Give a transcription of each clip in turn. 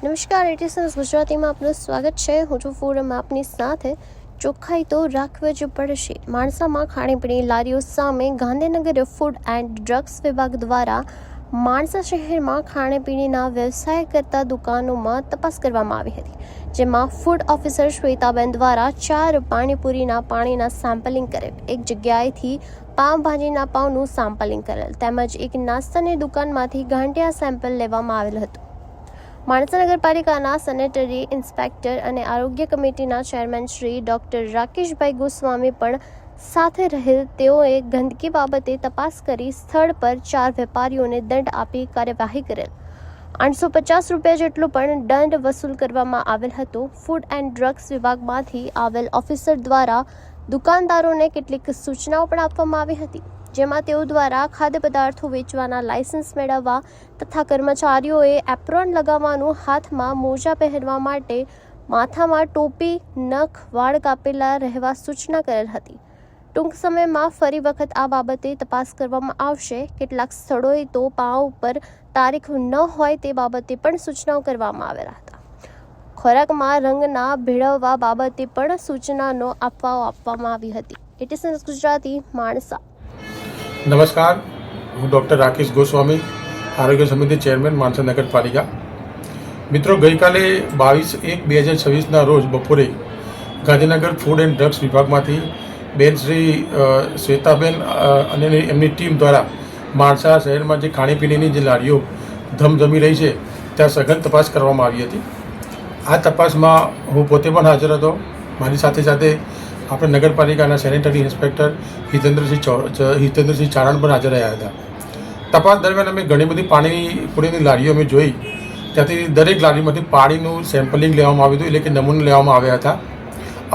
નમસ્કાર, એટીસન્સ ગુજરાતીમાં આપનું સ્વાગત છે. હું છું ફૂરમ આપની સાથે. ચોખ્ખાઈ તો રાખવી જ પડશે. માણસામાં ખાણીપીણી લારીઓ સામે ગાંધીનગર ફૂડ એન્ડ ડ્રગ્સ વિભાગ દ્વારા માણસા શહેરમાં ખાણીપીણીના વ્યવસાય કરતા દુકાનોમાં તપાસ કરવામાં આવી હતી, જેમાં ફૂડ ઓફિસર શ્વેતાબેન દ્વારા 4 પાણીપુરીના પાણીના સેમ્પલિંગ કરેલ, એક જગ્યાએથી પાવભાજીના પાવનું સેમ્પલિંગ કરેલ તેમજ એક નાસ્તાની દુકાનમાંથી ગાંઠિયા સેમ્પલ લેવામાં આવેલ હતું. માણસા નગરપાલિકાના સેનેટરી ઇન્સ્પેક્ટર અને આરોગ્ય કમિટીના ચેરમેન શ્રી ડૉક્ટર રાકેશભાઈ ગોસ્વામી પણ સાથે રહેલ. તેઓએ ગંદકી બાબતે તપાસ કરી સ્થળ પર 4 વેપારીઓને દંડ આપી કાર્યવાહી કરેલ. 850 રૂપિયા જેટલો પણ દંડ વસૂલ કરવામાં આવેલ હતો. ફૂડ એન્ડ ડ્રગ્સ વિભાગમાંથી આવેલ ઓફિસર દ્વારા દુકાનદારોને કેટલીક સૂચનાઓ પણ આપવામાં આવી હતી, જેમાં તેઓ દ્વારા ખાદ્ય પદાર્થો વેચવાના લાયસન્સ મેળવવા તથા કર્મચારીઓએ એપ્રોન લગાવવાનું, હાથમાં મોજા પહેરવા માટે માથામાં ટોપી, નખ, વાળ કાપેલા રહેવા સૂચના કરેલ હતી. ટૂંક સમયમાં ફરી વખત આ બાબતે તપાસ કરવામાં આવશે. કેટલાક સ્થળોએ તો પાવ ઉપર તારીખ ન હોય તે બાબતે પણ સૂચનાઓ કરવામાં આવેલા હતા. ખોરાકમાં રંગના ભેળવવા બાબતે પણ સૂચનાઓ આપવામાં આવી હતી. એટીસન્સ ગુજરાતી, માણસા. નમસ્કાર, હું ડૉક્ટર રાકેશ ગોસ્વામી, આરોગ્ય સમિતિ ચેરમેન, માણસા નગરપાલિકા. મિત્રો, ગઈકાલે 22/1/2026ના રોજ બપોરે ગાંધીનગર ફૂડ એન્ડ ડ્રગ્સ વિભાગમાંથી બેન શ્રી શ્વેતાબેન અને એમની ટીમ દ્વારા માણસા શહેરમાં જે ખાણીપીણીની જે લારીઓ ધમધમી રહી છે ત્યાં સઘન તપાસ કરવામાં આવી હતી. આ તપાસમાં હું પોતે પણ હાજર હતો. મારી સાથે સાથે આપણે નગરપાલિકાના સેનેટરી ઇન્સ્પેક્ટર હિતેન્દ્રસિંહ ચારણ પણ હાજર રહ્યા હતા. તપાસ દરમિયાન અમે ઘણી બધી પાણીપુરીની લારીઓ અમે જોઈ. ત્યાંથી દરેક લારીમાંથી પાણીનું સેમ્પલિંગ લેવામાં આવ્યું હતું, એટલે કે નમૂના લેવામાં આવ્યા હતા.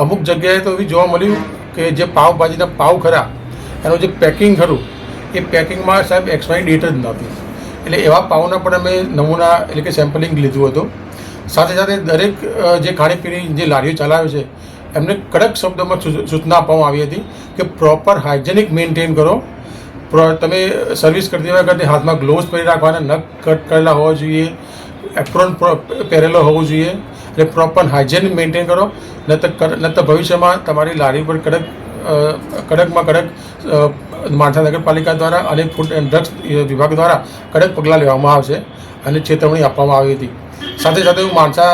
અમુક જગ્યાએ તો એવી જોવા મળ્યું કે જે પાવભાજીના પાવ ખરા એનું જે પેકિંગ ખરું એ પેકિંગમાં સાહેબ એક્સપાયરી ડેટ જ નહોતી. એટલે એવા પાવના પણ અમે નમૂના એટલે કે સેમ્પલિંગ લીધું હતું. સાથે સાથે દરેક જે ખાણીપીણી જે લારીઓ ચલાવે છે એમને કડક શબ્દોમાં સૂચના આપવામાં આવી હતી કે પ્રોપર હાઇજેનિક મેન્ટેન કરો. તમે સર્વિસ કરતી વખતે હાથમાં ગ્લોવ્સ પહેરી રાખવાના, નખ કટ કરેલા હોવા જોઈએ, એપ્રોન પહેરેલો હોવો જોઈએ. એટલે પ્રોપર હાઇજેનિક મેન્ટેન કરો, નહીતર ભવિષ્યમાં તમારી લારી પર કડકમાં કડક માણસા નગરપાલિકા દ્વારા અને ફૂડ એન્ડ ડ્રગ્સ વિભાગ દ્વારા કડક પગલાં લેવામાં આવશે અને ચેતવણી આપવામાં આવી હતી. સાથે સાથે હું માણસા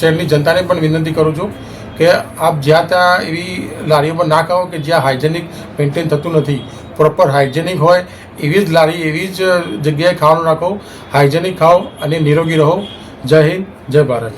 શહેરની જનતાને પણ વિનંતી કરું છું કે આપ જ્યાં ત્યાં એવી લારીઓમાં ના ખાઓ કે જ્યાં હાઇજેનિક મેન્ટેન થતું નથી. પ્રોપર હાઇજેનિક હોય એવી જ લારી, એવી જ જગ્યાએ ખાવાનું નાખો. હાઇજેનિક ખાઓ અને નિરોગી રહો. જય હિન્દ, જય ભારત.